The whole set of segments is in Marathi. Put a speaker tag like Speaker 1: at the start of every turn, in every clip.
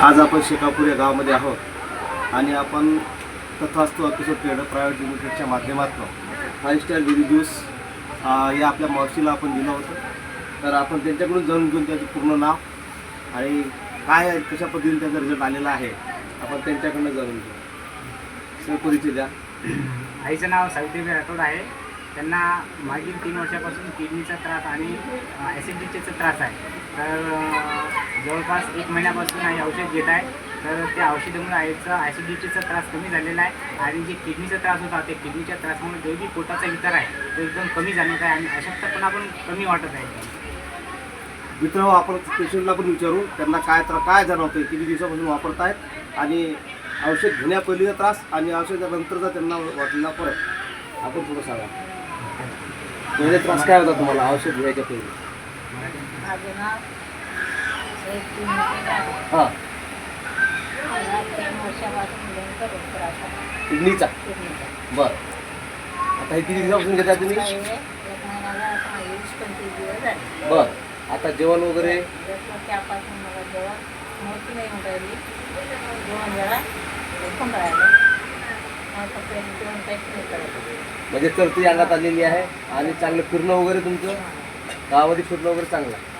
Speaker 1: आज आपण शेकापूर या गावामध्ये आहोत आणि आपण तथास्तु एपिसोड ट्रेडर प्रायव्हेट लिमिटेडच्या माध्यमातून 5 स्टार बेबी ज्यूस या आपल्या मावशीला आपण दिलं होतं. तर आपण त्यांच्याकडून जाणून घेऊन त्याचं पूर्ण नाव आणि काय कशा पद्धतीने त्याचा रिझल्ट आलेला आहे आपण त्यांच्याकडून जाणून घेऊ. सर परिचय द्या.
Speaker 2: आईचं नाव सावित्री राठोड आहे. त्यांना मागील 3 वर्षापासून किडनीचा त्रास आणि ॲसिडिटीचा त्रास आहे. तर जवळपास 1 महिन्यापासून आई औषध घेत आहे. तर त्या औषधामुळे आईचा ॲसिडिटीचा त्रास कमी झालेला आहे आणि जे किडनीचा त्रास होता ते किडनीच्या त्रासामुळे जो बी पोटाचा विकार आहे तो एकदम कमी झालेला आहे आणि अशक्तपणा पण कमी वाटत आहे.
Speaker 1: मित्र आपण पेशंटला पण विचारू त्यांना काय जाणवतं, किती दिवसापासून वापरत आहेत आणि औषध घेण्यापहिलीचा त्रास आणि औषधानंतरचा त्यांना वाटलेला फरक आपण थोडं सांगा. पहिले त्रास काय होता तुम्हाला औषध घ्यायच्या पहिले?
Speaker 3: माझं नाव
Speaker 1: हां,
Speaker 3: 3 वर्षापासून भयंकर त्रास आहे.
Speaker 1: किडनीचा.
Speaker 3: किडनीचा.
Speaker 1: बरं, आता हे किती दिवसापासून घेता तुम्ही?
Speaker 3: 1 महिन्याला आता 20-25 दिवस झाले.
Speaker 1: बरं, आता जेवण वगैरे?
Speaker 3: जसं त्यापासून मला जेवण नव्हती नाही म्हणाली. जेवण जरा खूप राहिलं. आता जेवण काहीच नाही करत.
Speaker 1: म्हणजे तरतरी अंगात आलेली आहे आणि चांगलं फिरणं वगैरे तुमचं गावामध्ये फिरणं वगैरे चांगलं आहे.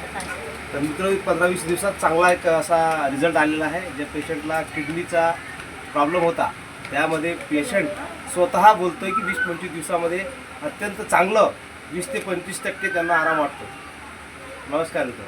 Speaker 1: तर मित्र 15-20 दिवसात चांगला एक असा रिझल्ट आलेला आहे. ज्या पेशंटला किडनीचा प्रॉब्लेम होता त्यामध्ये पेशंट स्वतः बोलतो आहे की 20-25 दिवसामध्ये अत्यंत चांगलं 20 ते 25% त्यांना आराम वाटतो. नमस्कार मित्र.